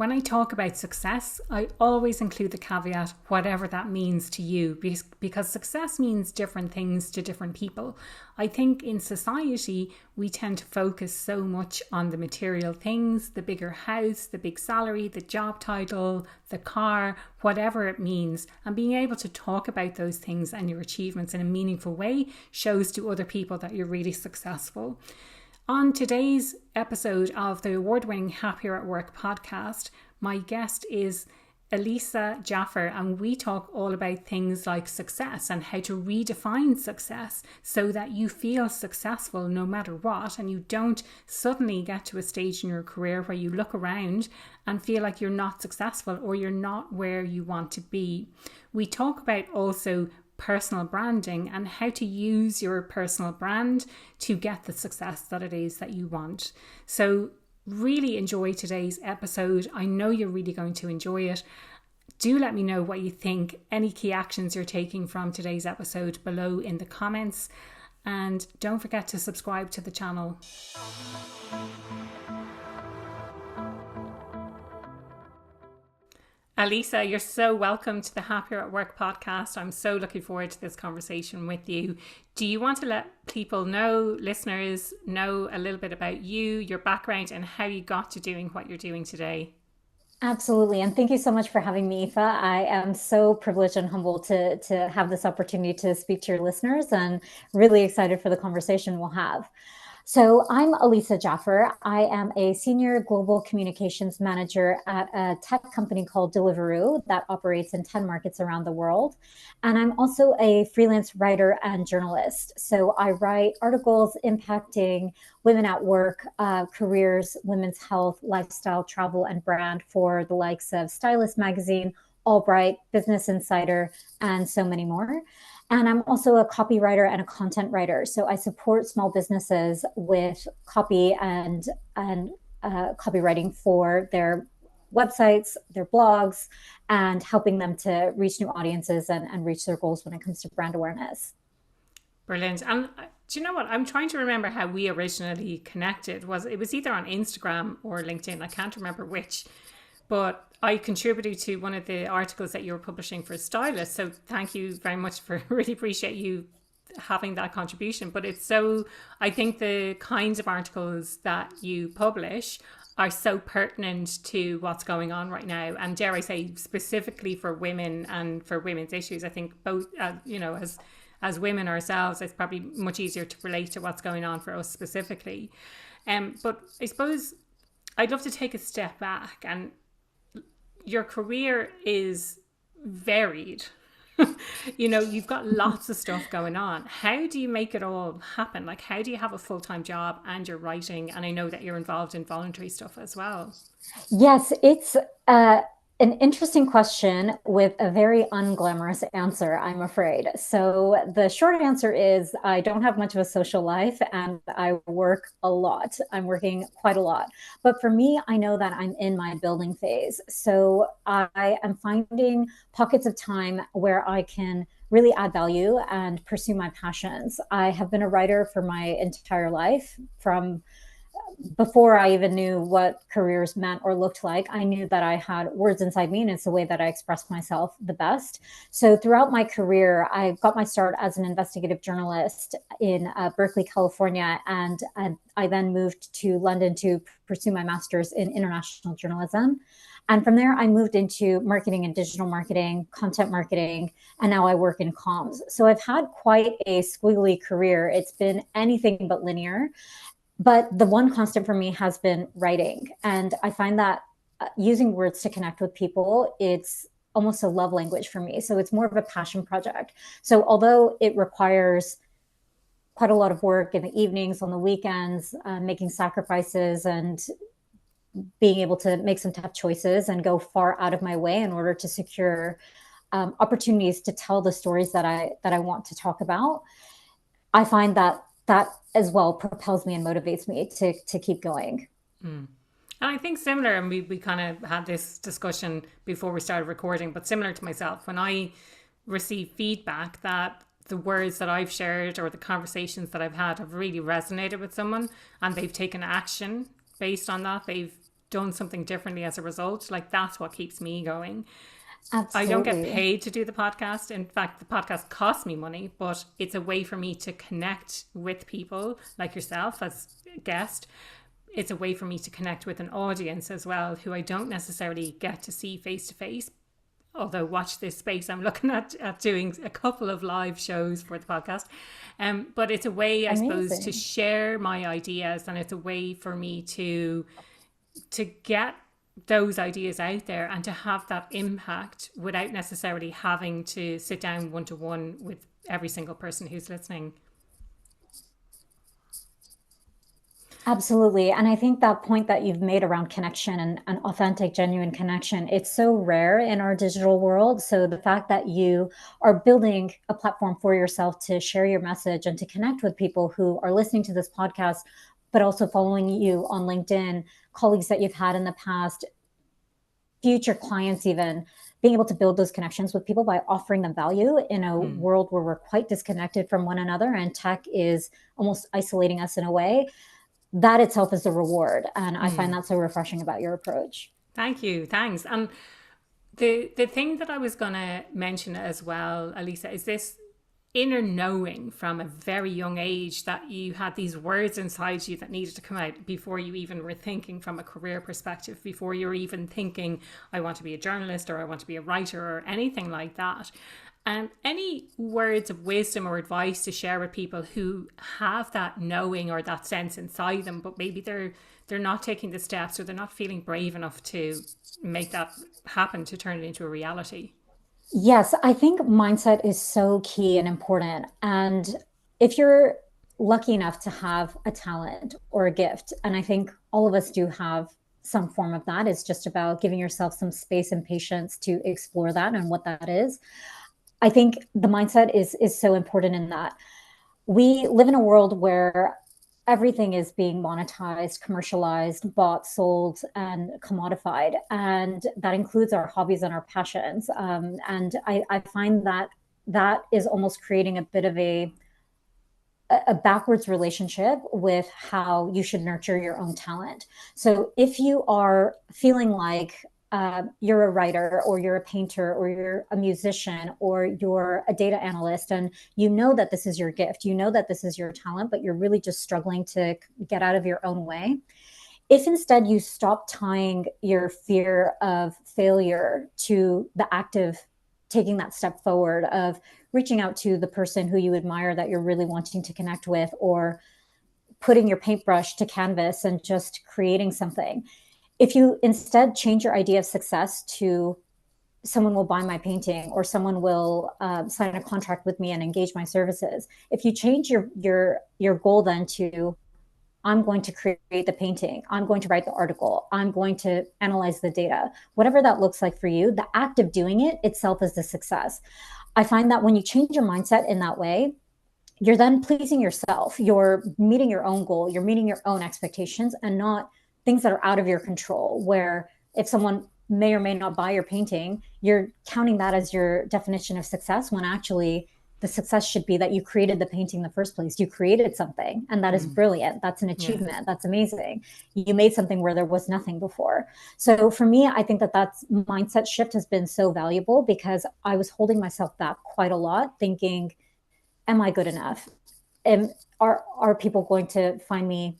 When I talk about success, I always include the caveat, whatever that means to you, because success means different things to different people. I think in society, we tend to focus so much on the material things, the bigger house, the big salary, the job title, the car, whatever it means. And being able to talk about those things and your achievements in a meaningful way shows to other people that you're really successful. On today's episode of the award-winning Happier at Work podcast, my guest is Alyssa Jaffer, and we talk all about things like success and how to redefine success so that you feel successful no matter what, and you don't suddenly get to a stage in your career where you look around and feel like you're not successful or you're not where you want to be. We talk about also personal branding and how to use your personal brand to get the success that it is that you want. So really enjoy today's episode. I know you're really going to enjoy it. Do let me know what you think, any key actions you're taking from today's episode below in the comments, and don't forget to subscribe to the channel. Alyssa, you're so welcome to the Happier at Work podcast. I'm so looking forward to this conversation with you. Do you want to let people know, listeners, know a little bit about you, your background, and how you got to doing what you're doing today? Absolutely. And thank you so much for having me, Aoife. I am so privileged and humbled to have this opportunity to speak to your listeners, and really excited for the conversation we'll have. So I'm Alyssa Jaffer. I am a senior global communications manager at a tech company called Deliveroo that operates in 10 markets around the world. And I'm also a freelance writer and journalist. So I write articles impacting women at work, careers, women's health, lifestyle, travel, and brand for the likes of Stylist Magazine, Albright, Business Insider, and so many more. And I'm also a copywriter and a content writer. So I support small businesses with copy and copywriting for their websites, their blogs, and helping them to reach new audiences and reach their goals when it comes to brand awareness. Brilliant. And do you know what? I'm trying to remember how we originally connected. It was either on Instagram or LinkedIn. I can't remember which. But I contributed to one of the articles that you were publishing for Stylist. So thank you very much really appreciate you having that contribution. But I think the kinds of articles that you publish are so pertinent to what's going on right now. And dare I say, specifically for women and for women's issues. I think both, as women ourselves, it's probably much easier to relate to what's going on for us specifically. But I suppose I'd love to take a step back, and your career is varied. You've got lots of stuff going on. How do you make it all happen? Like, how do you have a full-time job and you're writing? And I know that you're involved in voluntary stuff as well. Yes, it's an interesting question with a very unglamorous answer, I'm afraid. So the short answer is I don't have much of a social life and I work a lot. I'm working quite a lot. But for me, I know that I'm in my building phase. So I am finding pockets of time where I can really add value and pursue my passions. I have been a writer for my entire life. From before I even knew what careers meant or looked like, I knew that I had words inside me, and it's the way that I express myself the best. So throughout my career, I got my start as an investigative journalist in Berkeley, California, and I then moved to London to pursue my master's in international journalism. And from there, I moved into marketing and digital marketing, content marketing, and now I work in comms. So I've had quite a squiggly career. It's been anything but linear. But the one constant for me has been writing. And I find that using words to connect with people, it's almost a love language for me. So it's more of a passion project. So although it requires quite a lot of work in the evenings, on the weekends, making sacrifices and being able to make some tough choices and go far out of my way in order to secure opportunities to tell the stories that I want to talk about, I find that as well propels me and motivates me to keep going. And I think similar, and we kind of had this discussion before we started recording, but similar to myself, when I receive feedback that the words that I've shared or the conversations that I've had have really resonated with someone and they've taken action based on that, they've done something differently as a result, like that's what keeps me going. I don't get Absolutely. paid to do the podcast. In fact, the podcast costs me money, but it's a way for me to connect with people like yourself as a guest. It's a way for me to connect with an audience as well, who I don't necessarily get to see face to face. Although, watch this space, I'm looking at doing a couple of live shows for the podcast. But it's a way, I suppose, to Amazing. share my ideas, and it's a way for me to get those ideas out there and to have that impact without necessarily having to sit down one to one with every single person who's listening. Absolutely. And I think that point that you've made around connection and authentic, genuine connection, it's so rare in our digital world. So the fact that you are building a platform for yourself to share your message and to connect with people who are listening to this podcast, but also following you on LinkedIn, colleagues that you've had in the past, future clients, even being able to build those connections with people by offering them value in a world where we're quite disconnected from one another and tech is almost isolating us in a way, that itself is a reward. And I find that so refreshing about your approach. Thank you. Thanks. And the thing that I was going to mention as well, Alyssa, is this inner knowing from a very young age that you had these words inside you that needed to come out before you even were thinking from a career perspective, before you were even thinking, I want to be a journalist or I want to be a writer or anything like that. And any words of wisdom or advice to share with people who have that knowing or that sense inside them, but maybe they're not taking the steps or they're not feeling brave enough to make that happen, to turn it into a reality? Yes, I think mindset is so key and important. And if you're lucky enough to have a talent or a gift, and I think all of us do have some form of that, it's just about giving yourself some space and patience to explore that and what that is. I think the mindset is so important in that we live in a world where everything is being monetized, commercialized, bought, sold, and commodified. And that includes our hobbies and our passions. And I find that that is almost creating a bit of a backwards relationship with how you should nurture your own talent. So if you are feeling like you're a writer or you're a painter or you're a musician or you're a data analyst and you know that this is your gift, you know that this is your talent, but you're really just struggling to get out of your own way. If instead you stop tying your fear of failure to the act of taking that step forward of reaching out to the person who you admire that you're really wanting to connect with, or putting your paintbrush to canvas and just creating something. If you instead change your idea of success to someone will buy my painting or someone will sign a contract with me and engage my services, if you change your goal then to I'm going to create the painting, I'm going to write the article, I'm going to analyze the data, whatever that looks like for you, the act of doing it itself is the success. I find that when you change your mindset in that way, you're then pleasing yourself. You're meeting your own goal. You're meeting your own expectations and not things that are out of your control, where if someone may or may not buy your painting, you're counting that as your definition of success when actually the success should be that you created the painting in the first place. You created something, and that is brilliant. That's an Yeah. achievement. That's amazing. You made something where there was nothing before. So for me, I think that that's mindset shift has been so valuable because I was holding myself back quite a lot, thinking, am I good enough? And are people going to find me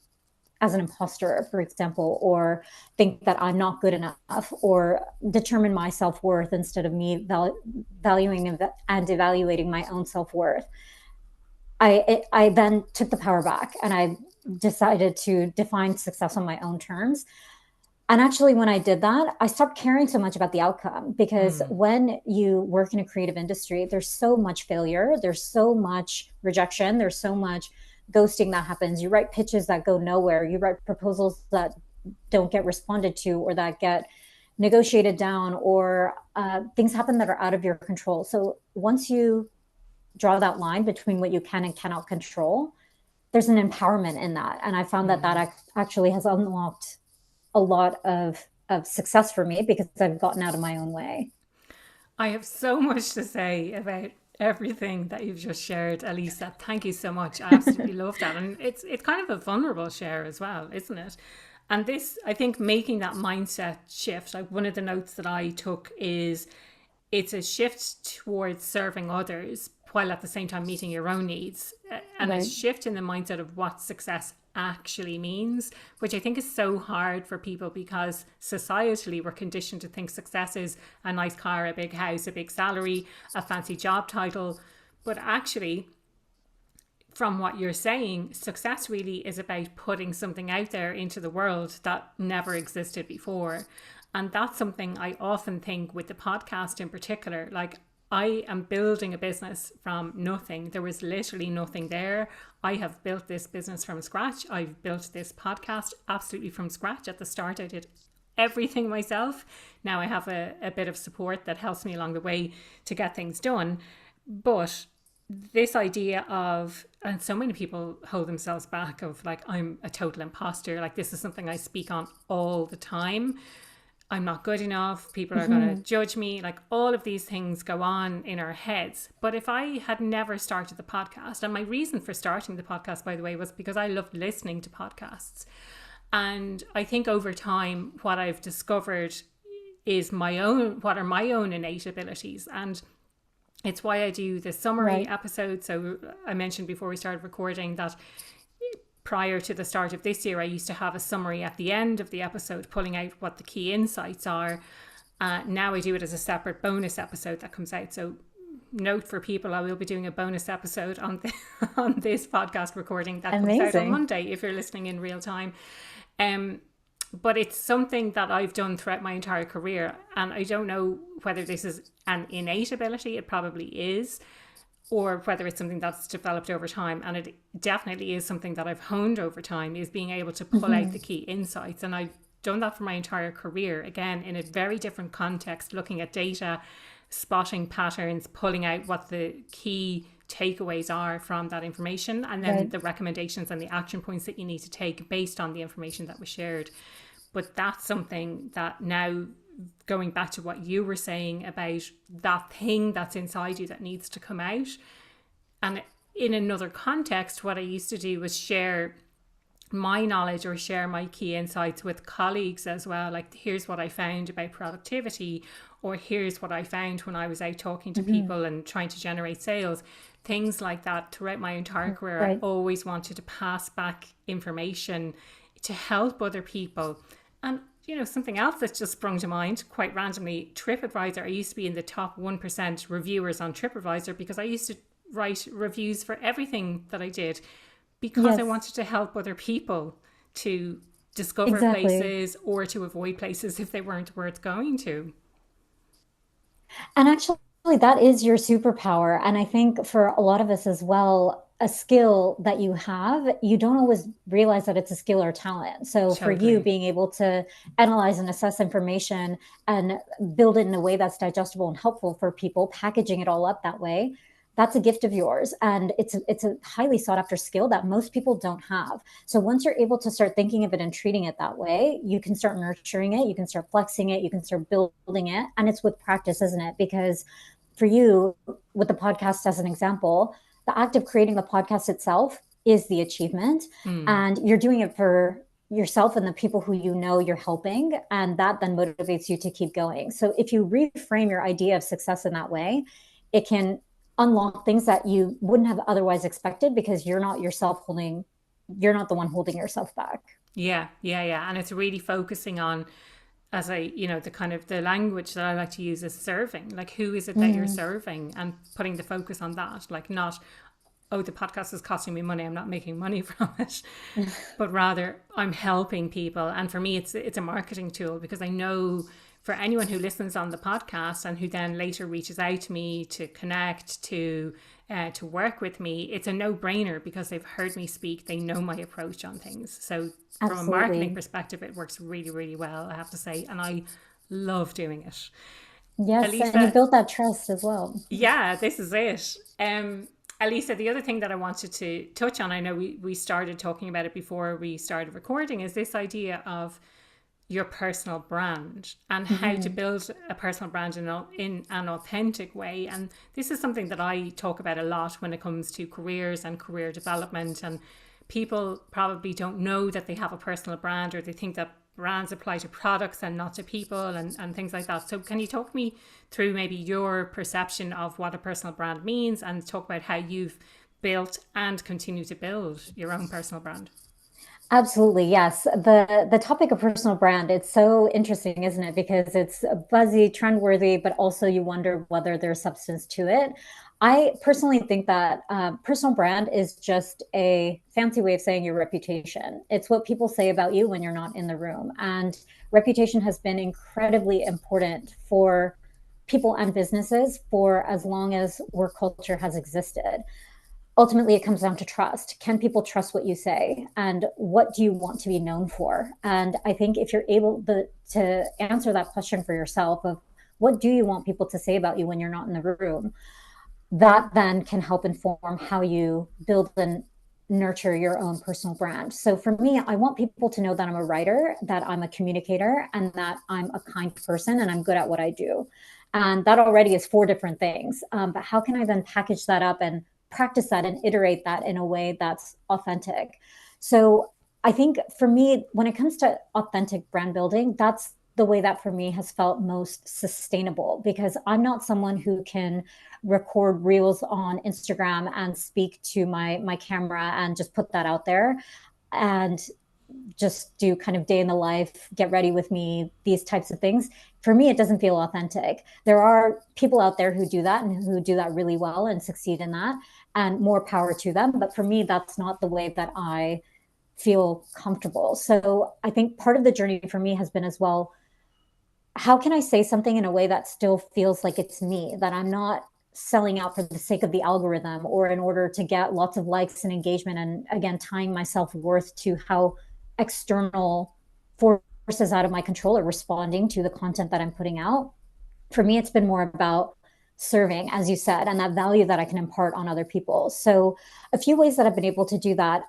as an imposter, for example, or think that I'm not good enough, or determine my self-worth instead of me valuing and evaluating my own self-worth. I then took the power back and I decided to define success on my own terms. And actually, when I did that, I stopped caring so much about the outcome, because when you work in a creative industry, there's so much failure, there's so much rejection, there's so much ghosting that happens. You write pitches that go nowhere, you write proposals that don't get responded to or that get negotiated down, or things happen that are out of your control. So once you draw that line between what you can and cannot control, there's an empowerment in that. And I found that that actually has unlocked a lot of success for me because I've gotten out of my own way. I have so much to say about everything that you've just shared, Alyssa. Thank you so much. I absolutely love that. And it's kind of a vulnerable share as well, isn't it? And this, I think, making that mindset shift, like one of the notes that I took is it's a shift towards serving others while at the same time meeting your own needs, and a Right. shift in the mindset of what success actually means, which I think is so hard for people because societally we're conditioned to think success is a nice car, a big house, a big salary, a fancy job title. But actually, from what you're saying, success really is about putting something out there into the world that never existed before. And that's something I often think with the podcast in particular. Like, I am building a business from nothing. There was literally nothing there. I have built this business from scratch. I've built this podcast absolutely from scratch. At the start, I did everything myself. Now I have a bit of support that helps me along the way to get things done. But this idea of, and so many people hold themselves back of like, I'm a total imposter. Like, this is something I speak on all the time. I'm not good enough. People are going to judge me. Like, all of these things go on in our heads. But if I had never started the podcast, and my reason for starting the podcast, by the way, was because I loved listening to podcasts. And I think over time, what I've discovered is what are my own innate abilities. And it's why I do the summary episode. So I mentioned before we started recording that prior to the start of this year, I used to have a summary at the end of the episode, pulling out what the key insights are. Now I do it as a separate bonus episode that comes out. So note for people, I will be doing a bonus episode on on this podcast recording that comes out on Monday if you're listening in real time. But it's something that I've done throughout my entire career. And I don't know whether this is an innate ability, it probably is, or whether it's something that's developed over time. And it definitely is something that I've honed over time, is being able to pull out the key insights. And I've done that for my entire career, again, in a very different context, looking at data, spotting patterns, pulling out what the key takeaways are from that information, and then the recommendations and the action points that you need to take based on the information that was shared. But that's something that now, going back to what you were saying about that thing that's inside you that needs to come out, and in another context, what I used to do was share my knowledge or share my key insights with colleagues as well. Like, here's what I found about productivity, or here's what I found when I was out talking to people and trying to generate sales. Things like that throughout my entire career. I always wanted to pass back information to help other people. And you know, something else that's just sprung to mind quite randomly, TripAdvisor. I used to be in the top 1% reviewers on TripAdvisor because I used to write reviews for everything that I did, because I wanted to help other people to discover places or to avoid places if they weren't worth going to. And actually, that is your superpower. And I think for a lot of us as well, a skill that you have, you don't always realize that it's a skill or talent. So for you, being able to analyze and assess information and build it in a way that's digestible and helpful for people, packaging it all up that way, that's a gift of yours. And it's a highly sought after skill that most people don't have. So once you're able to start thinking of it and treating it that way, you can start nurturing it, you can start flexing it, you can start building it. And it's with practice, isn't it? Because for you, with the podcast as an example, the act of creating the podcast itself is the achievement. And you're doing it for yourself and the people who you know you're helping. And that then motivates you to keep going. So if you reframe your idea of success in that way, it can unlock things that you wouldn't have otherwise expected, because you're not the one holding yourself back. Yeah. And it's really focusing on, as the kind of the language that I like to use is serving. Like, who is it that you're serving, and putting the focus on that, like not, oh, the podcast is costing me money, I'm not making money from it, but rather I'm helping people. And for me, it's a marketing tool, because I know for anyone who listens on the podcast and who then later reaches out to me to connect, to work with me, it's a no-brainer, because they've heard me speak, they know my approach on things. So from a marketing perspective, it works really, really well, I have to say, and I love doing it. Yes, Alyssa, and you built that trust as well. Yeah, this is it. Alyssa, the other thing that I wanted to touch on, I know we started talking about it before we started recording, is this idea of your personal brand and how to build a personal brand in an authentic way. And this is something that I talk about a lot when it comes to careers and career development and people probably don't know that they have a personal brand, or they think that brands apply to products and not to people, and things like that. So can you talk me through maybe your perception of what a personal brand means, and talk about how you've built and continue to build your own personal brand? Absolutely, yes. The topic of personal brand, it's so interesting, isn't it? Because it's buzzy, trendworthy, but also you wonder whether there's substance to it. I personally think that personal brand is just a fancy way of saying your reputation. It's what people say about you when you're not in the room. And reputation has been incredibly important for people and businesses for as long as work culture has existed. Ultimately, it comes down to trust. Can people trust what you say? And what do you want to be known for? And I think if you're able to answer that question for yourself of what do you want people to say about you when you're not in the room, that then can help inform how you build and nurture your own personal brand. So for me, I want people to know that I'm a writer, that I'm a communicator, and that I'm a kind person and I'm good at what I do. And that already is four different things. But how can I then package that up and practice that and iterate that in a way that's authentic? So I think for me, when it comes to authentic brand building, that's the way that for me has felt most sustainable, because I'm not someone who can record reels on Instagram and speak to my camera and just put that out there and just do kind of day in the life, get ready with me, these types of things. For me, it doesn't feel authentic. There are people out there who do that and who do that really well and succeed in that, and more power to them. But for me, that's not the way that I feel comfortable. So I think part of the journey for me has been as well, how can I say something in a way that still feels like it's me, that I'm not selling out for the sake of the algorithm or in order to get lots of likes and engagement, and again tying my self-worth to how external forces out of my control are responding to the content that I'm putting out. For me, it's been more about serving, as you said, and that value that I can impart on other people. So a few ways that I've been able to do that.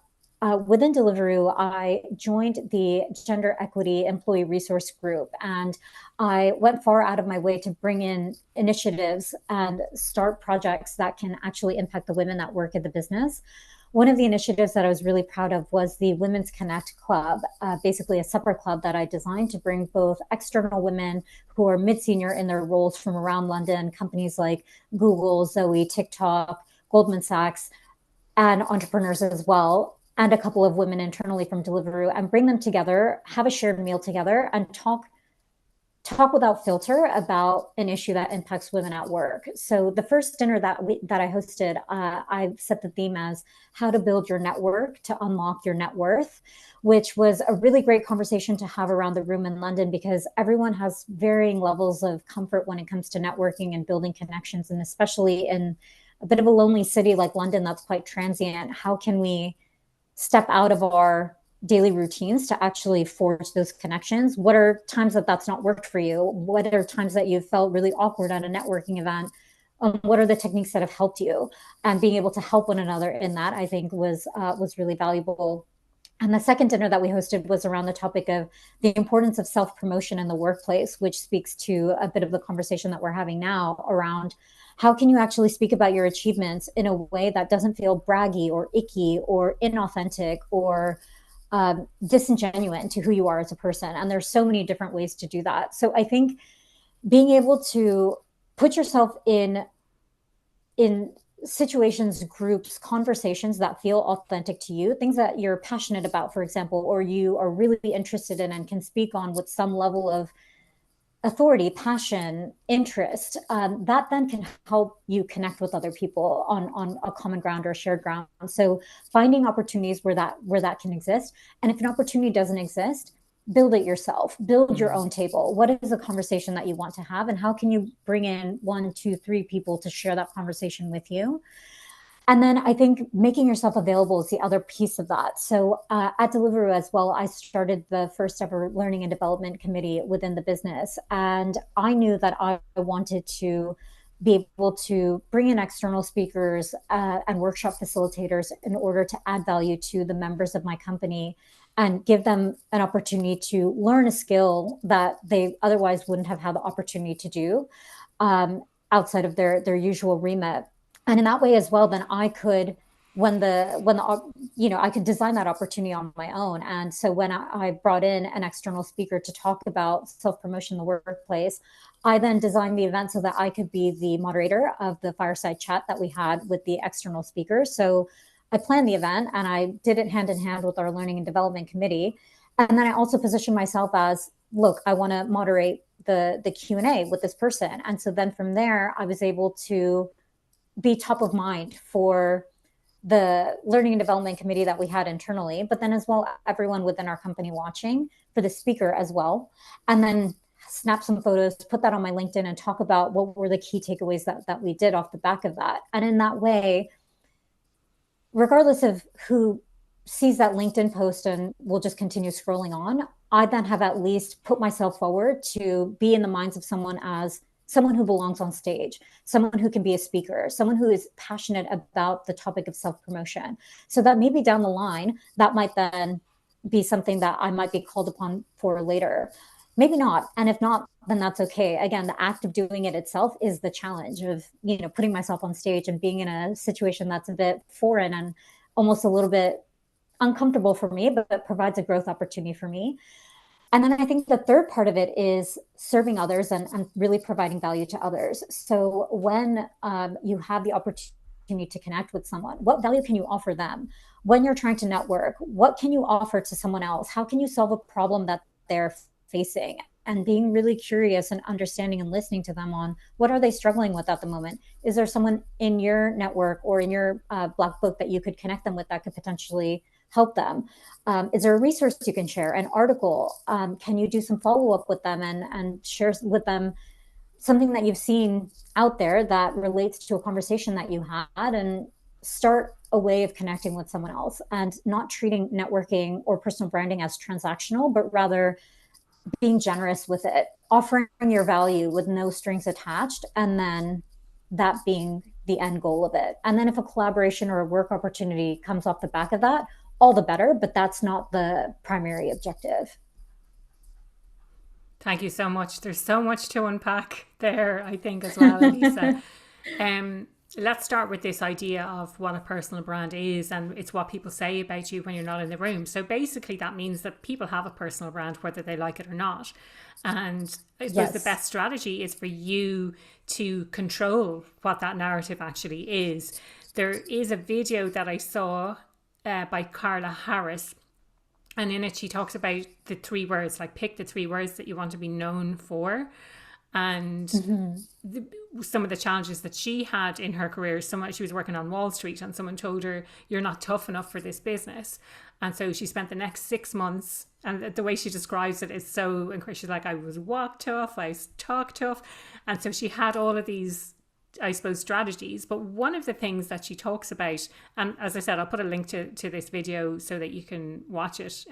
Within Deliveroo, I joined the Gender Equity Employee Resource Group, and I went far out of my way to bring in initiatives and start projects that can actually impact the women that work at the business. One of the initiatives that I was really proud of was the Women's Connect Club, basically a separate club that I designed to bring both external women who are mid-senior in their roles from around London, companies like Google, Zoe, TikTok, Goldman Sachs, and entrepreneurs as well, and a couple of women internally from Deliveroo, and bring them together, have a shared meal together, and talk without filter about an issue that impacts women at work. So the first dinner that I hosted, I set the theme as how to build your network to unlock your net worth, which was a really great conversation to have around the room in London, because everyone has varying levels of comfort when it comes to networking and building connections. And especially in a bit of a lonely city like London that's quite transient, how can we step out of our daily routines to actually forge those connections? What are times that that's not worked for you? What are times that you felt really awkward at a networking event? What are the techniques that have helped you? And being able to help one another in that, I think, was really valuable. And the second dinner that we hosted was around the topic of the importance of self-promotion in the workplace, which speaks to a bit of the conversation that we're having now around how can you actually speak about your achievements in a way that doesn't feel braggy or icky or inauthentic or disingenuous to who you are as a person. And there's so many different ways to do that. So I think being able to put yourself in situations, groups, conversations that feel authentic to you, things that you're passionate about, for example, or you are really interested in and can speak on with some level of authority, passion, interest, that then can help you connect with other people on a common ground or shared ground. So finding opportunities where that can exist. And if an opportunity doesn't exist, build it yourself, build your own table. What is a conversation that you want to have? And how can you bring in 1, 2, 3 people to share that conversation with you? And then I think making yourself available is the other piece of that. So at Deliveroo as well, I started the first ever learning and development committee within the business. And I knew that I wanted to be able to bring in external speakers and workshop facilitators in order to add value to the members of my company and give them an opportunity to learn a skill that they otherwise wouldn't have had the opportunity to do outside of their usual remit. And in that way as well, then I could I could design that opportunity on my own. And so when I brought in an external speaker to talk about self-promotion in the workplace, I then designed the event so that I could be the moderator of the fireside chat that we had with the external speaker. So I planned the event and I did it hand in hand with our learning and development committee. And then I also positioned myself as, look, I want to moderate the Q&A with this person. And so then from there, I was able to be top of mind for the learning and development committee that we had internally, but then as well, everyone within our company watching, for the speaker as well. And then snap some photos, put that on my LinkedIn and talk about what were the key takeaways that we did off the back of that. And in that way, regardless of who sees that LinkedIn post and will just continue scrolling on, I then have at least put myself forward to be in the minds of someone as someone who belongs on stage, someone who can be a speaker, someone who is passionate about the topic of self-promotion. So that maybe down the line, that might then be something that I might be called upon for later. Maybe not. And if not, then that's okay. Again, the act of doing it itself is the challenge of, putting myself on stage and being in a situation that's a bit foreign and almost a little bit uncomfortable for me, but provides a growth opportunity for me. And then I think the third part of it is serving others and really providing value to others. So when you have the opportunity to connect with someone, what value can you offer them? When you're trying to network, what can you offer to someone else? How can you solve a problem that they're facing? And being really curious and understanding and listening to them on what are they struggling with at the moment? Is there someone in your network or in your Black book that you could connect them with that could potentially help them? Is there a resource you can share, an article? Can you do some follow-up with them and share with them something that you've seen out there that relates to a conversation that you had, and start a way of connecting with someone else and not treating networking or personal branding as transactional, but rather being generous with it, offering your value with no strings attached, and then that being the end goal of it. And then if a collaboration or a work opportunity comes off the back of that, all the better, but that's not the primary objective. Thank you so much. There's so much to unpack there, I think, as well, Alyssa. Let's start with this idea of what a personal brand is, and it's what people say about you when you're not in the room. So basically that means that people have a personal brand whether they like it or not. And I suppose the best strategy is for you to control what that narrative actually is. There is a video that I saw by Carla Harris, and in it she talks about the 3 words, like pick the 3 words that you want to be known for. And some of the challenges that she had in her career, she was working on Wall Street and someone told her, you're not tough enough for this business. And so she spent the next 6 months, and the way she describes it is so incredible. She's like, I was walk tough, I was talk tough. And so she had all of these, I suppose, strategies. But one of the things that she talks about, and as I said, I'll put a link to this video so that you can watch it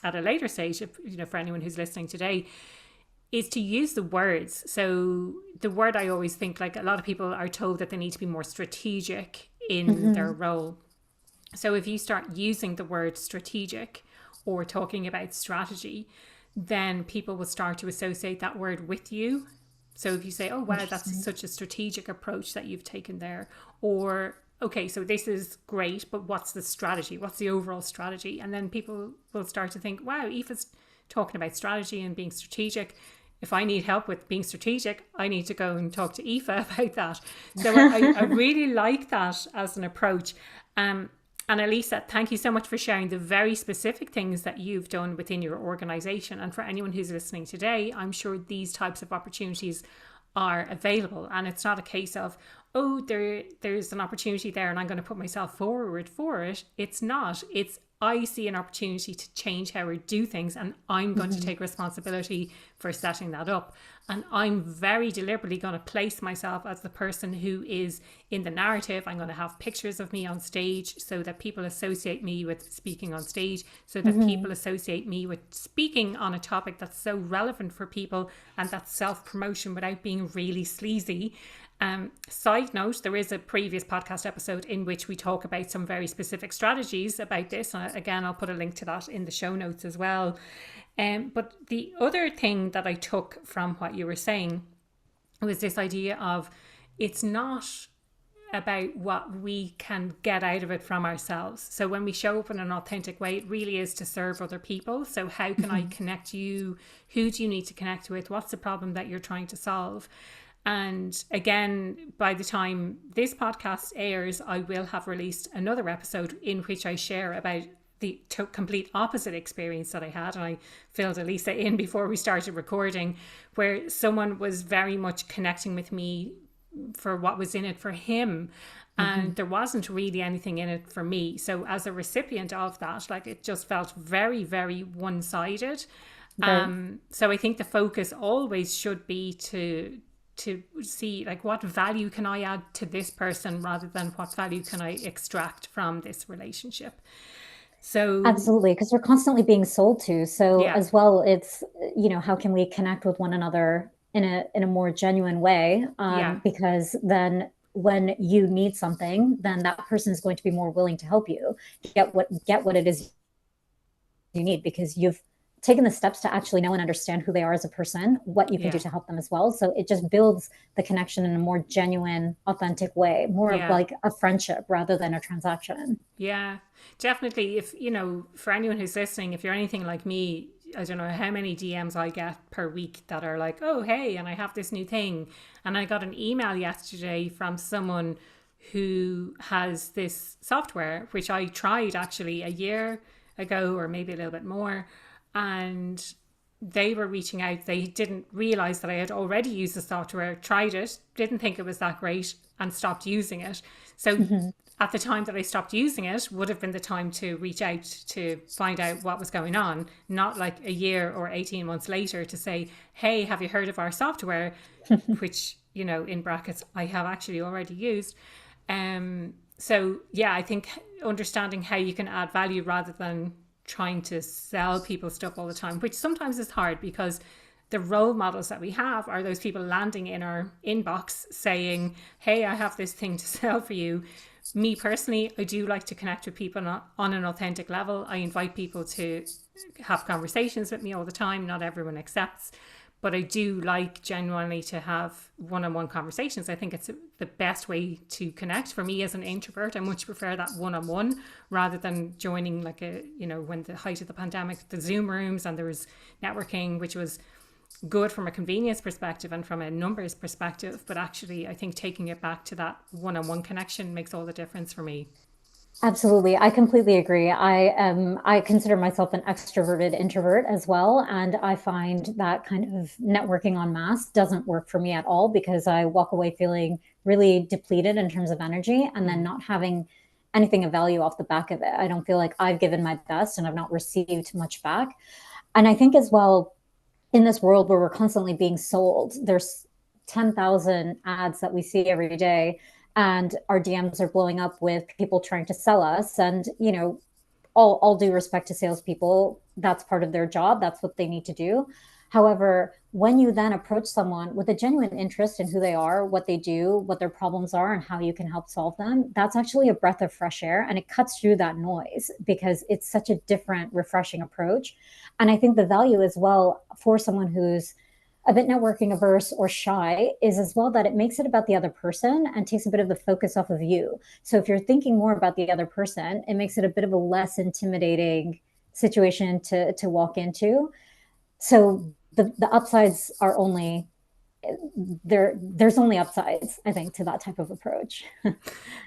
at a later stage, for anyone who's listening today, is to use the words. So the word, I always think, like, a lot of people are told that they need to be more strategic in their role. So if you start using the word strategic or talking about strategy, then people will start to associate that word with you. So if you say, oh, wow, that's such a strategic approach that you've taken there, or, okay, so this is great, but what's the strategy? What's the overall strategy? And then people will start to think, wow, Aoife's talking about strategy and being strategic. If I need help with being strategic, I need to go and talk to Aoife about that. So I really like that as an approach. And Alyssa, thank you so much for sharing the very specific things that you've done within your organization. And for anyone who's listening today, I'm sure these types of opportunities are available. And it's not a case of, oh, there's an opportunity there and I'm going to put myself forward for it. It's not. It's, I see an opportunity to change how we do things, and I'm going to take responsibility for setting that up. And I'm very deliberately going to place myself as the person who is in the narrative. I'm going to have pictures of me on stage so that people associate me with speaking on stage, so that people associate me with speaking on a topic that's so relevant for people, and that's self-promotion without being really sleazy. Side note, there is a previous podcast episode in which we talk about some very specific strategies about this. Again, I'll put a link to that in the show notes as well. But the other thing that I took from what you were saying was this idea of, it's not about what we can get out of it from ourselves. So when we show up in an authentic way, it really is to serve other people. So how can I connect you? Who do you need to connect with? What's the problem that you're trying to solve? And again, by the time this podcast airs, I will have released another episode in which I share about the complete opposite experience that I had. And I filled Alyssa in before we started recording, where someone was very much connecting with me for what was in it for him. And there wasn't really anything in it for me. So as a recipient of that, like, it just felt very, very one-sided. Right. So I think the focus always should be to see, like, what value can I add to this person rather than what value can I extract from this relationship. So Absolutely, because we're constantly being sold to. So yeah, as well, it's, how can we connect with one another in a more genuine way? yeah, Because then when you need something, then that person is going to be more willing to help you get what it is you need, because you've taken the steps to actually know and understand who they are as a person, what you can do yeah, to help them as well. So it just builds the connection in a more genuine, authentic way, more of yeah. like a friendship rather than a transaction. Yeah, definitely. If, for anyone who's listening, if you're anything like me, I don't know how many DMs I get per week that are like, oh, hey, and I have this new thing. And I got an email yesterday from someone who has this software, which I tried actually a year ago or maybe a little bit more. And they were reaching out. They didn't realize that I had already used the software, tried it, didn't think it was that great, and stopped using it. So Mhm. at the time that I stopped using it would have been the time to reach out to find out what was going on, not like a year or 18 months later to say, hey, have you heard of our software? Which, in brackets, I have actually already used. So yeah, I think understanding how you can add value rather than trying to sell people stuff all the time, which sometimes is hard because the role models that we have are those people landing in our inbox saying, hey, I have this thing to sell for you. Me personally, I do like to connect with people on an authentic level. I invite people to have conversations with me all the time. Not everyone accepts, but I do like genuinely to have one-on-one conversations. I think it's the best way to connect. For me as an introvert, I much prefer that one-on-one rather than joining like when the height of the pandemic, the Zoom rooms, and there was networking, which was good from a convenience perspective and from a numbers perspective. But actually, I think taking it back to that one-on-one connection makes all the difference for me. Absolutely. I completely agree. I consider myself an extroverted introvert as well. And I find that kind of networking en masse doesn't work for me at all, because I walk away feeling really depleted in terms of energy and then Mm. not having anything of value off the back of it. I don't feel like I've given my best and I've not received much back. And I think as well, in this world where we're constantly being sold, there's 10,000 ads that we see every day, and our DMs are blowing up with people trying to sell us. And, all due respect to salespeople, that's part of their job. That's what they need to do. However, when you then approach someone with a genuine interest in who they are, what they do, what their problems are, and how you can help solve them, that's actually a breath of fresh air. And it cuts through that noise because it's such a different, refreshing approach. And I think the value as well for someone who's a bit networking averse or shy is as well that it makes it about the other person and takes a bit of the focus off of you. So if you're thinking more about the other person, it makes it a bit of a less intimidating situation to walk into. So the upsides are only there's only upsides, I think, to that type of approach.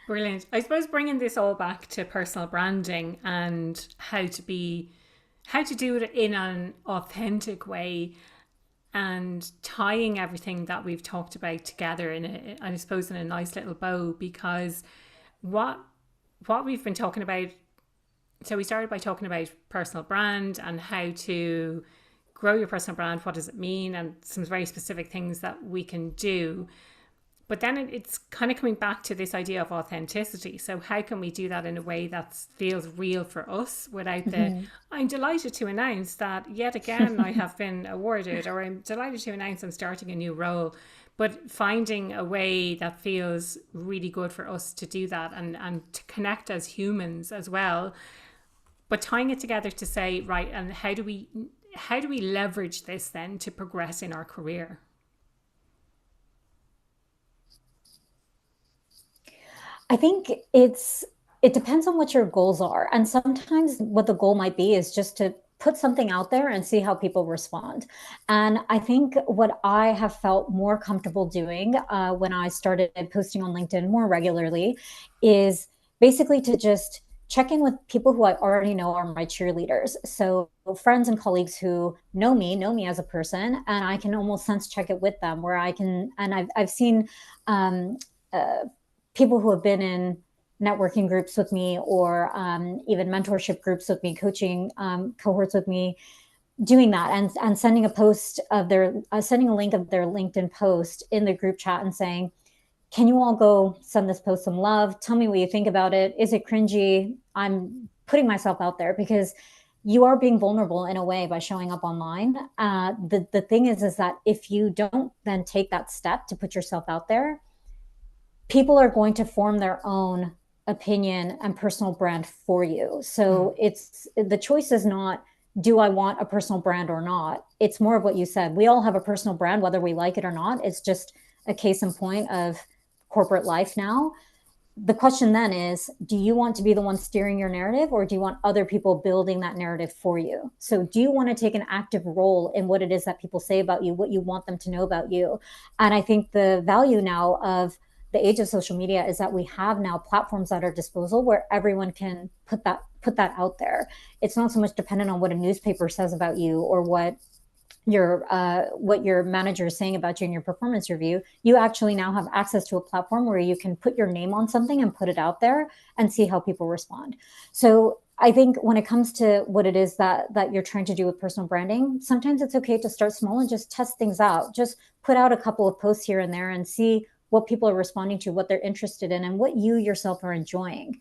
Brilliant. I suppose bringing this all back to personal branding and how to do it in an authentic way, and tying everything that we've talked about together I suppose in a nice little bow, because what we've been talking about. So we started by talking about personal brand and how to grow your personal brand. What does it mean? And some very specific things that we can do. But then it's kind of coming back to this idea of authenticity. So how can we do that in a way that feels real for us without the, Mhm. I'm delighted to announce that yet again I have been awarded, or I'm delighted to announce I'm starting a new role. But finding a way that feels really good for us to do that, and to connect as humans as well. But tying it together to say, right, and how do we leverage this then to progress in our career? I think it depends on what your goals are. And sometimes what the goal might be is just to put something out there and see how people respond. And I think what I have felt more comfortable doing when I started posting on LinkedIn more regularly is basically to just check in with people who I already know are my cheerleaders. So friends and colleagues who know me as a person, and I can almost sense check it with them where I can, and I've seen um, uh, people who have been in networking groups with me or even mentorship groups with me, coaching cohorts with me, doing that and sending a post of their sending a link of their LinkedIn post in the group chat and saying, can you all go send this post some love? Tell me what you think about it. Is it cringy? I'm putting myself out there because you are being vulnerable in a way by showing up online. The thing is that if you don't then take that step to put yourself out there, people are going to form their own opinion and personal brand for you. So it's the choice is not, do I want a personal brand or not? It's more of what you said. We all have a personal brand, whether we like it or not. It's just a case in point of corporate life now. The question then is, do you want to be the one steering your narrative, or do you want other people building that narrative for you? So do you want to take an active role in what it is that people say about you, what you want them to know about you? And I think the value now of the age of social media is that we have now platforms at our disposal where everyone can put that out there. It's not so much dependent on what a newspaper says about you or what your manager is saying about you in your performance review. You actually now have access to a platform where you can put your name on something and put it out there and see how people respond. So I think when it comes to what it is that you're trying to do with personal branding, sometimes it's okay to start small and just test things out. Just put out a couple of posts here and there and see what people are responding to, what they're interested in, and what you yourself are enjoying.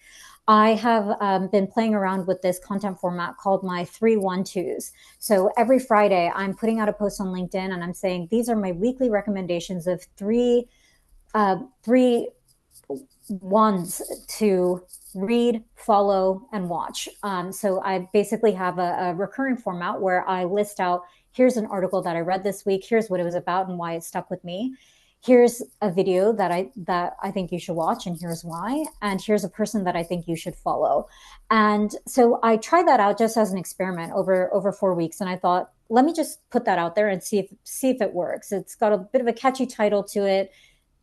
I have been playing around with this content format called my 3-1-2s. So every Friday, I'm putting out a post on LinkedIn and I'm saying, these are my weekly recommendations of three ones to read, follow, and watch. So I basically have a recurring format where I list out, here's an article that I read this week, here's what it was about and why it stuck with me. Here's a video that I think you should watch, and here's why. And here's a person that I think you should follow. And so I tried that out just as an experiment over 4 weeks. And I thought, let me just put that out there and see if it works. It's got a bit of a catchy title to it.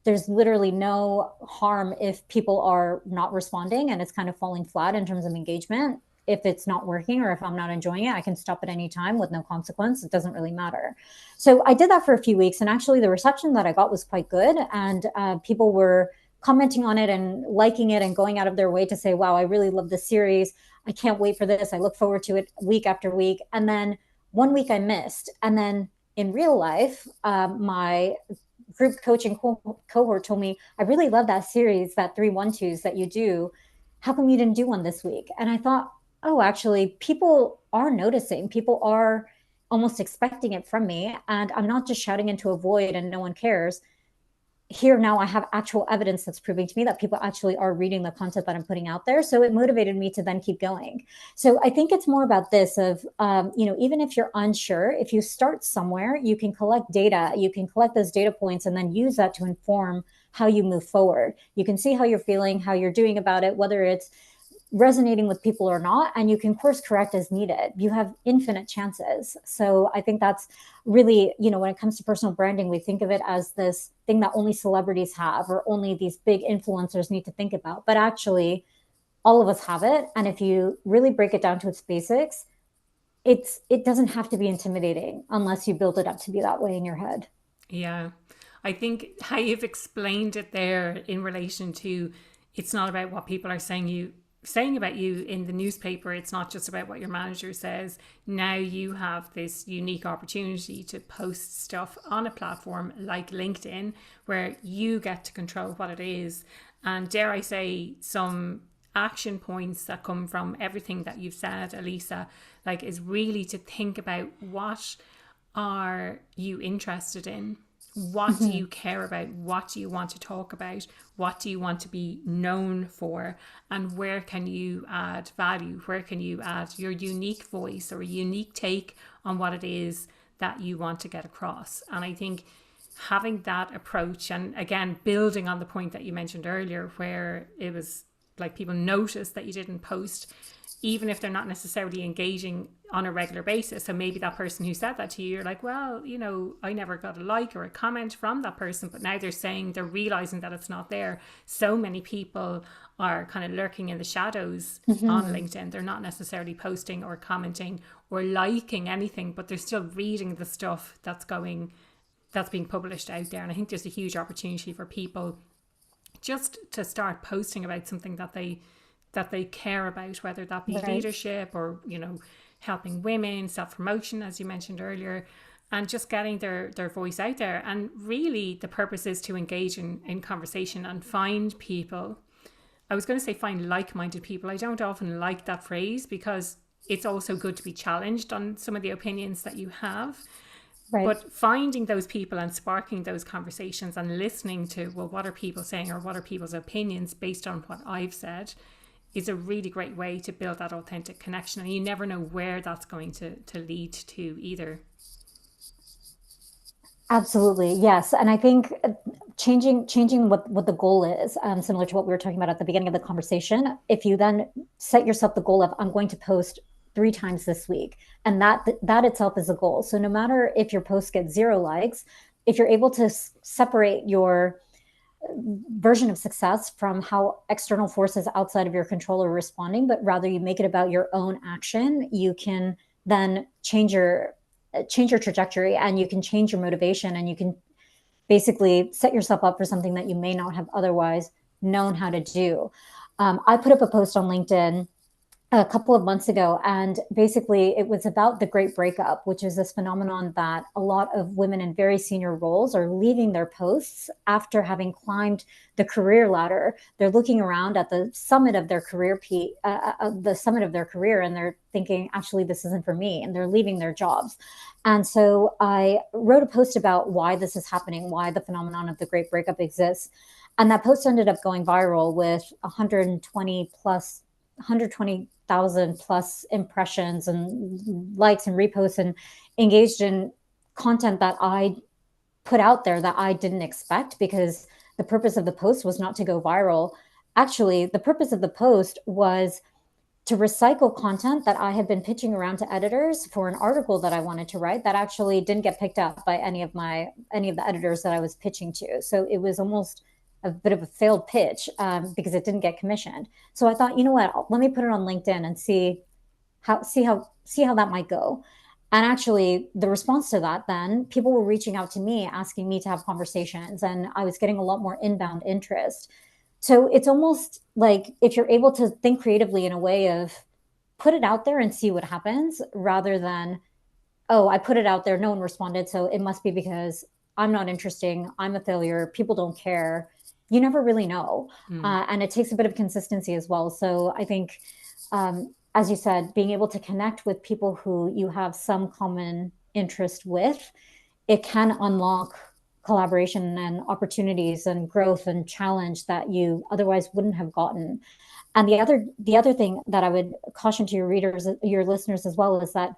There's literally no harm if people are not responding and it's kind of falling flat in terms of engagement. If it's not working or if I'm not enjoying it, I can stop at any time with no consequence. It doesn't really matter. So I did that for a few weeks, and actually the reception that I got was quite good. And people were commenting on it and liking it and going out of their way to say, wow, I really love this series. I can't wait for this. I look forward to it week after week. And then 1 week I missed. And then in real life, my group coaching cohort told me, I really love that series, that 3-1-2s that you do. How come you didn't do one this week? And I thought, oh, actually, people are noticing. People are almost expecting it from me. And I'm not just shouting into a void and no one cares. Here now I have actual evidence that's proving to me that people actually are reading the content that I'm putting out there. So it motivated me to then keep going. So I think it's more about this of, even if you're unsure, if you start somewhere, you can collect data, you can collect those data points and then use that to inform how you move forward. You can see how you're feeling, how you're doing about it, whether it's resonating with people or not, and you can course correct as needed. You have infinite chances. So I think that's really, when it comes to personal branding, we think of it as this thing that only celebrities have or only these big influencers need to think about. But actually, all of us have it. And if you really break it down to its basics, it doesn't have to be intimidating unless you build it up to be that way in your head. Yeah. I think how you've explained it there in relation to, it's not about what people are saying about you in the newspaper. It's not just about what your manager says. Now you have this unique opportunity to post stuff on a platform like LinkedIn where you get to control what it is. And dare I say, some action points that come from everything that you've said, Alyssa, is really to think about, what are you interested in? What do you care about? What do you want to talk about? What do you want to be known for? And where can you add value? Where can you add your unique voice or a unique take on what it is that you want to get across? And I think having that approach, and again, building on the point that you mentioned earlier, where it was like people noticed that you didn't post, even if they're not necessarily engaging on a regular basis. So maybe that person who said that to you, you're like, well, you know, I never got a like or a comment from that person, but now they're realizing that it's not there. So many people are kind of lurking in the shadows on LinkedIn. They're not necessarily posting or commenting or liking anything, but they're still reading the stuff that's being published out there. And I think there's a huge opportunity for people just to start posting about something that they care about, whether that be leadership or, you know, helping women, self-promotion, as you mentioned earlier, and just getting their voice out there. And really the purpose is to engage in conversation and find people. I was going to say find like-minded people. I don't often like that phrase, because it's also good to be challenged on some of the opinions that you have. Right. But finding those people and sparking those conversations and listening to, well, what are people saying, or what are people's opinions based on what I've said, is a really great way to build that authentic connection. And you never know where that's going to lead to either. Absolutely. Yes. And I think changing what the goal is, similar to what we were talking about at the beginning of the conversation, if you then set yourself the goal of, I'm going to post 3 times this week, and that itself is a goal. So no matter if your post gets 0 likes, if you're able to separate your version of success from how external forces outside of your control are responding, but rather you make it about your own action, you can then change your trajectory, and you can change your motivation, and you can basically set yourself up for something that you may not have otherwise known how to do. I put up a post on LinkedIn a couple of months ago, and basically it was about the great breakup, which is this phenomenon that a lot of women in very senior roles are leaving their posts after having climbed the career ladder. They're looking around at the summit of their career, and they're thinking, actually, this isn't for me, and they're leaving their jobs. And so I wrote a post about why this is happening, why the phenomenon of the great breakup exists. And that post ended up going viral with 120,000 plus impressions and likes and reposts, and engaged in content that I put out there that I didn't expect, because the purpose of the post was not to go viral. Actually, the purpose of the post was to recycle content that I had been pitching around to editors for an article that I wanted to write that actually didn't get picked up by any of the editors that I was pitching to. So it was almost a bit of a failed pitch, because it didn't get commissioned. So I thought, you know what, let me put it on LinkedIn and see how that might go. And actually, the response to that, then people were reaching out to me, asking me to have conversations, and I was getting a lot more inbound interest. So it's almost like, if you're able to think creatively in a way of put it out there and see what happens, rather than, oh, I put it out there, no one responded, so it must be because I'm not interesting, I'm a failure, people don't care. You never really know. And it takes a bit of consistency as well. So I think, as you said, being able to connect with people who you have some common interest with, it can unlock collaboration and opportunities and growth and challenge that you otherwise wouldn't have gotten. And the other thing that I would caution to your readers, your listeners as well, is that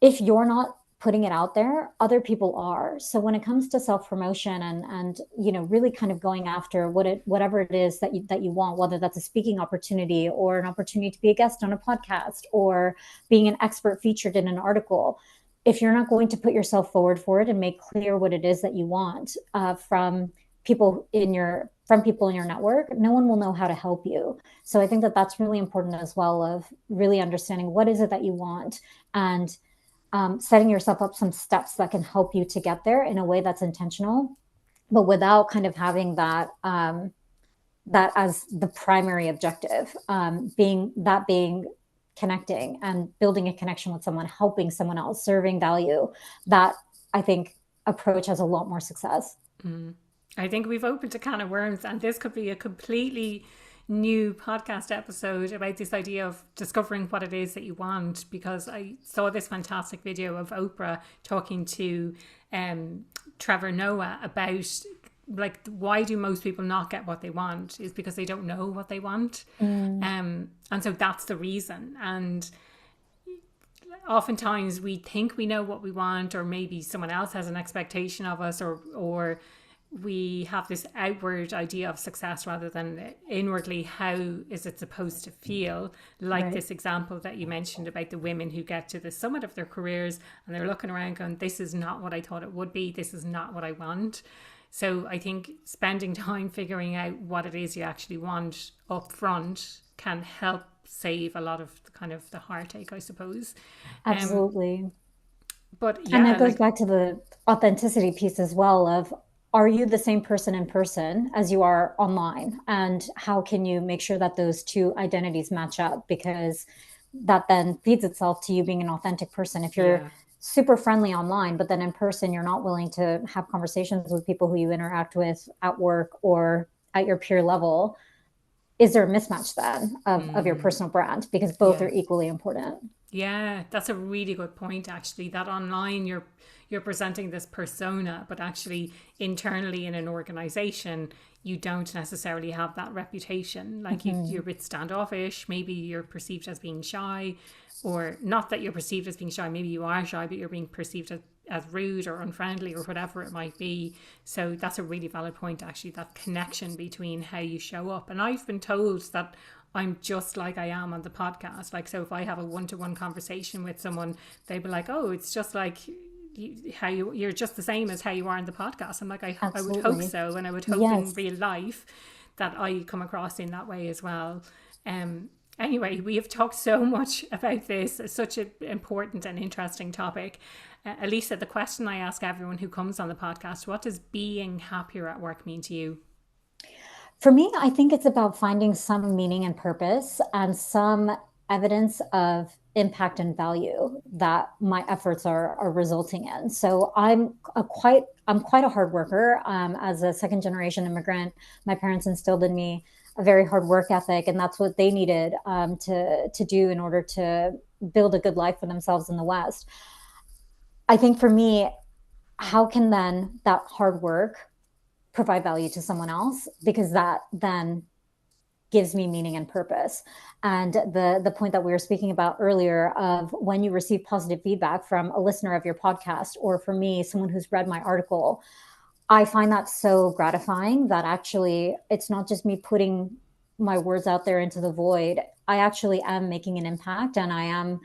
if you're not putting it out there, other people are. So when it comes to self-promotion and you know, really kind of going after whatever it is that you want, whether that's a speaking opportunity or an opportunity to be a guest on a podcast or being an expert featured in an article, if you're not going to put yourself forward for it and make clear what it is that you want from people in your network, no one will know how to help you. So I think that that's really important as well, of really understanding what is it that you want, and setting yourself up some steps that can help you to get there in a way that's intentional, but without kind of having that as the primary objective, being connecting and building a connection with someone, helping someone else, serving value. That, I think, approach has a lot more success. I think we've opened a can of worms, and this could be a completely new podcast episode about this idea of discovering what it is that you want, because I saw this fantastic video of Oprah talking to Trevor Noah about, like, why do most people not get what they want? Is because they don't know what they want. And so that's the reason. And oftentimes we think we know what we want, or maybe someone else has an expectation of us, or we have this outward idea of success rather than inwardly how is it supposed to feel. Like Right. this example that you mentioned about the women who get to the summit of their careers and they're looking around going, this is not what I thought it would be, this is not what I want. So I think spending time figuring out what it is you actually want up front can help save a lot of the kind of the heartache, I suppose. um Absolutely. but And yeah, that goes like, back to the authenticity piece as well of, are you the same person in person as you are online? And how can you make sure that those two identities match up? Because that then feeds itself to you being an authentic person. If you're yeah. super friendly online, but then in person, you're not willing to have conversations with people who you interact with at work or at your peer level, is there a mismatch then of your personal brand? Because both Yeah. are equally important. Yeah, that's a really good point actually, that online you're presenting this persona, but actually internally in an organization you don't necessarily have that reputation. Like you're Mm-hmm. a bit standoffish, maybe you're perceived as being shy, or not that you're perceived as being shy, maybe you are shy, but you're being perceived as rude or unfriendly or whatever it might be. So that's a really valid point actually, that connection between how you show up. And I've been told that I'm just like I am on the podcast. Like, so if I have a one-to-one conversation with someone, they'd be like, oh, it's just like you're just the same as how you are in the podcast. I'm like, I would hope Absolutely. so. And I would hope in Yes. real life that I come across in that way as well. Anyway, we have talked so much about this. It's such an important and interesting topic. Alyssa, the question I ask everyone who comes on the podcast, what does being happier at work mean to you? For me, I think it's about finding some meaning and purpose and some evidence of impact and value that my efforts are resulting in. So I'm quite a hard worker. As a second generation immigrant, my parents instilled in me a very hard work ethic, and that's what they needed to do in order to build a good life for themselves in the West. I think for me, how can then that hard work provide value to someone else, because that then gives me meaning and purpose. And the point that we were speaking about earlier of when you receive positive feedback from a listener of your podcast, or for me, someone who's read my article, I find that so gratifying that actually it's not just me putting my words out there into the void. I actually am making an impact, and I am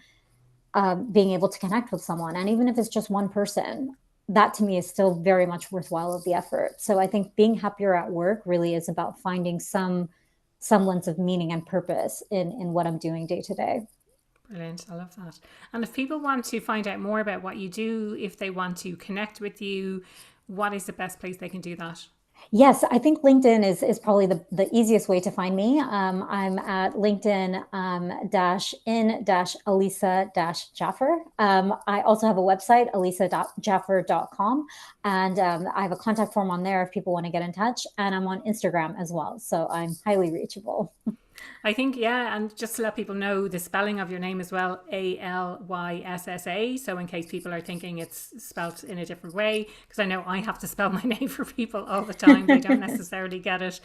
being able to connect with someone. And even if it's just one person, that to me is still very much worthwhile of the effort. So I think being happier at work really is about finding some semblance of meaning and purpose in what I'm doing day to day. Brilliant. I love that. And if people want to find out more about what you do, if they want to connect with you, what is the best place they can do that? Yes, I think LinkedIn is probably the easiest way to find me. I'm at LinkedIn dash in dash Alyssa dash Jaffer. I also have a website, alyssa.jaffer.com. And I have a contact form on there if people want to get in touch. And I'm on Instagram as well. So I'm highly reachable. I think, yeah, and just to let people know the spelling of your name as well, Alyssa. So, in case people are thinking it's spelt in a different way, because I know I have to spell my name for people all the time, they don't necessarily get it.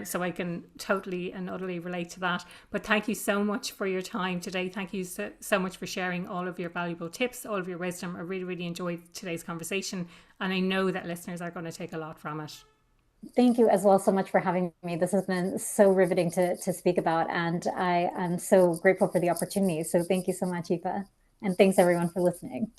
So, I can totally and utterly relate to that. But thank you so much for your time today. Thank you so much for sharing all of your valuable tips, all of your wisdom. I really, really enjoyed today's conversation, and I know that listeners are going to take a lot from it. Thank you as well so much for having me. This has been so riveting to speak about, and I am so grateful for the opportunity. So thank you so much, Aoife. And thanks everyone for listening.